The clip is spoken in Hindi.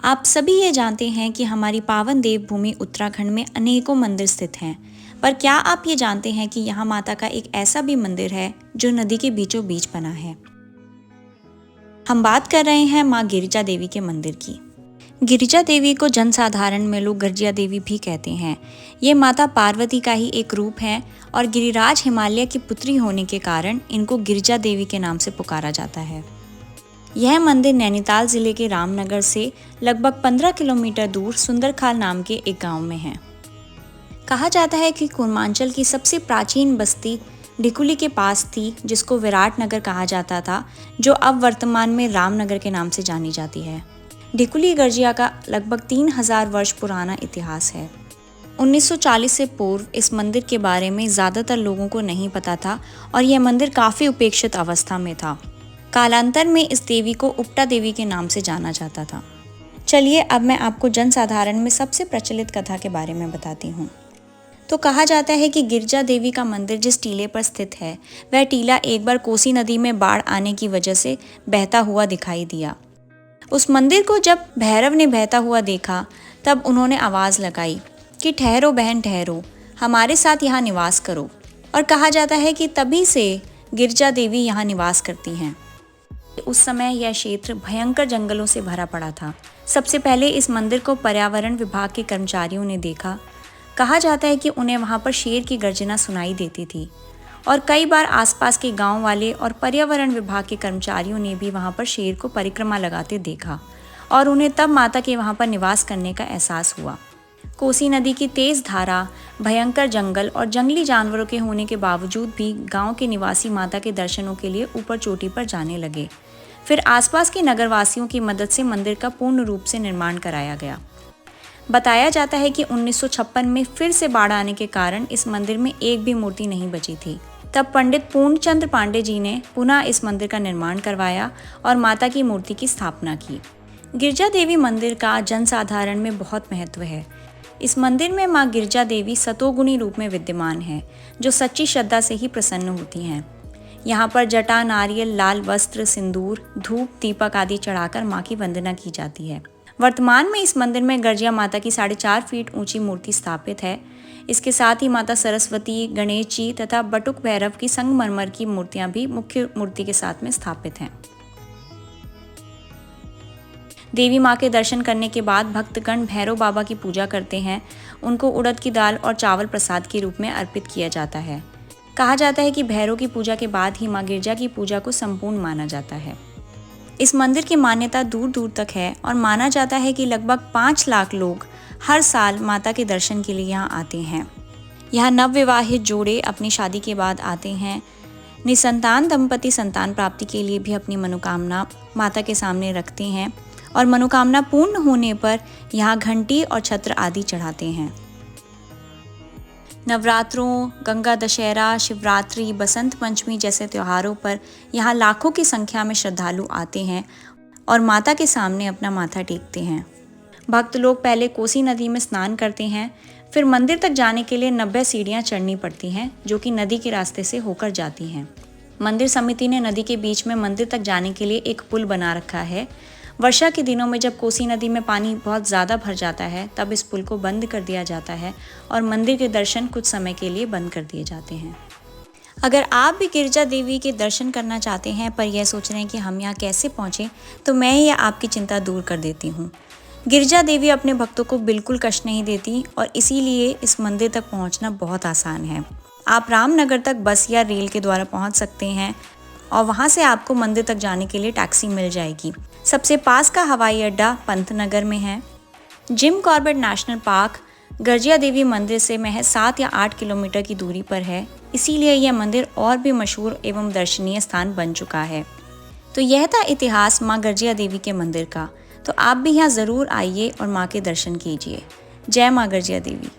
आप सभी ये जानते हैं कि हमारी पावन देवभूमि उत्तराखंड में अनेकों मंदिर स्थित हैं, पर क्या आप ये जानते हैं कि यहाँ माता का एक ऐसा भी मंदिर है जो नदी के बीचों बीच बना है। हम बात कर रहे हैं माँ गिरिजा देवी के मंदिर की। गिरिजा देवी को जनसाधारण में लोग गर्जिया देवी भी कहते हैं। ये माता पार्वती का ही एक रूप है और गिरिराज हिमालय की पुत्री होने के कारण इनको गिरिजा देवी के नाम से पुकारा जाता है। यह मंदिर नैनीताल जिले के रामनगर से लगभग 15 किलोमीटर दूर सुंदरखाल नाम के एक गांव में है। कहा जाता है कि कूर्मांचल की सबसे प्राचीन बस्ती डिकुली के पास थी, जिसको विराट नगर कहा जाता था, जो अब वर्तमान में रामनगर के नाम से जानी जाती है। डिकुली गर्जिया का लगभग 3000 वर्ष पुराना इतिहास है। 1940 से पूर्व इस मंदिर के बारे में ज़्यादातर लोगों को नहीं पता था और यह मंदिर काफ़ी उपेक्षित अवस्था में था। कालांतर में इस देवी को उपटा देवी के नाम से जाना जाता था। चलिए अब मैं आपको जनसाधारण में सबसे प्रचलित कथा के बारे में बताती हूँ। तो कहा जाता है कि गिरिजा देवी का मंदिर जिस टीले पर स्थित है, वह टीला एक बार कोसी नदी में बाढ़ आने की वजह से बहता हुआ दिखाई दिया। उस मंदिर को जब भैरव ने बहता हुआ देखा, तब उन्होंने आवाज़ लगाई कि ठहरो बहन ठहरो, हमारे साथ यहाँ निवास करो। और कहा जाता है कि तभी से गिरिजा देवी यहाँ निवास करती हैं। उस समय यह क्षेत्र भयंकर जंगलों से भरा पड़ा था। सबसे पहले इस मंदिर को पर्यावरण विभाग के कर्मचारियों ने देखा। कहा जाता है कि उन्हें वहां पर शेर की गर्जना सुनाई देती थी और कई बार आसपास के गांव वाले और पर्यावरण विभाग के कर्मचारियों ने भी वहां पर शेर को परिक्रमा लगाते देखा और उन्हें तब माता के वहां पर निवास करने का एहसास हुआ। कोसी नदी की तेज धारा, भयंकर जंगल और जंगली जानवरों के होने के बावजूद भी गांव के निवासी माता के दर्शनों के लिए ऊपर चोटी पर जाने लगे। फिर आसपास के नगरवासियों की मदद से मंदिर का पूर्ण रूप से निर्माण कराया गया। बताया जाता है कि 1956 में फिर से बाढ़ आने के कारण इस मंदिर में एक भी मूर्ति नहीं बची थी। तब पंडित पूर्णचंद्र पांडे जी ने पुनः इस मंदिर का निर्माण करवाया और माता की मूर्ति की स्थापना की। गिरिजा देवी मंदिर का जनसाधारण में बहुत महत्व है। इस मंदिर में माँ गिरिजा देवी सतोगुणी रूप में विद्यमान है, जो सच्ची श्रद्धा से ही प्रसन्न होती हैं। यहाँ पर जटा, नारियल, लाल वस्त्र, सिंदूर, धूप, दीपक आदि चढ़ाकर माँ की वंदना की जाती है। वर्तमान में इस मंदिर में गर्जिया माता की 4.5 फीट ऊंची मूर्ति स्थापित है। इसके साथ ही माता सरस्वती, गणेश जी तथा बटुक भैरव की संगमरमर की मूर्तियां भी मुख्य मूर्ति के साथ में स्थापित हैं। देवी माँ के दर्शन करने के बाद भक्तगण भैरव बाबा की पूजा करते हैं। उनको उड़द की दाल और चावल प्रसाद के रूप में अर्पित किया जाता है। कहा जाता है कि भैरव की पूजा के बाद ही माँ गिरिजा की पूजा को संपूर्ण माना जाता है। इस मंदिर की मान्यता दूर दूर तक है और माना जाता है कि लगभग 5 लाख लोग हर साल माता के दर्शन के लिए यहाँ आते हैं। यहाँ नवविवाहित जोड़े अपनी शादी के बाद आते हैं। निसंतान दंपति संतान प्राप्ति के लिए भी अपनी मनोकामना माता के सामने रखते हैं और मनोकामना पूर्ण होने पर यहाँ घंटी और छत्र आदि चढ़ाते हैं। नवरात्रों, गंगा दशहरा, शिवरात्रि, बसंत पंचमी जैसे त्योहारों पर यहाँ लाखों की संख्या में श्रद्धालु आते हैं और माता के सामने अपना माथा टेकते हैं। भक्त लोग पहले कोसी नदी में स्नान करते हैं, फिर मंदिर तक जाने के लिए 90 सीढ़ियाँ चढ़नी पड़ती हैं, जो कि नदी के रास्ते से होकर जाती हैं। मंदिर समिति ने नदी के बीच में मंदिर तक जाने के लिए एक पुल बना रखा है। वर्षा के दिनों में जब कोसी नदी में पानी बहुत ज़्यादा भर जाता है, तब इस पुल को बंद कर दिया जाता है और मंदिर के दर्शन कुछ समय के लिए बंद कर दिए जाते हैं। अगर आप भी गिरिजा देवी के दर्शन करना चाहते हैं पर यह सोच रहे हैं कि हम यहाँ कैसे पहुँचें, तो मैं यह आपकी चिंता दूर कर देती हूँ। गिरिजा देवी अपने भक्तों को बिल्कुल कष्ट नहीं देती और इसीलिए इस मंदिर तक पहुँचना बहुत आसान है। आप रामनगर तक बस या रेल के द्वारा पहुँच सकते हैं और वहाँ से आपको मंदिर तक जाने के लिए टैक्सी मिल जाएगी। सबसे पास का हवाई अड्डा पंतनगर में है। Jim Corbett national park Garjiya देवी मंदिर से महज 7 या 8 किलोमीटर की दूरी पर है। इसीलिए यह मंदिर और भी मशहूर एवं दर्शनीय स्थान बन चुका है। तो यह था इतिहास माँ गर्जिया देवी के मंदिर का। तो आप भी यहाँ ज़रूर आइए और माँ के दर्शन कीजिए। जय माँ गर्जिया देवी।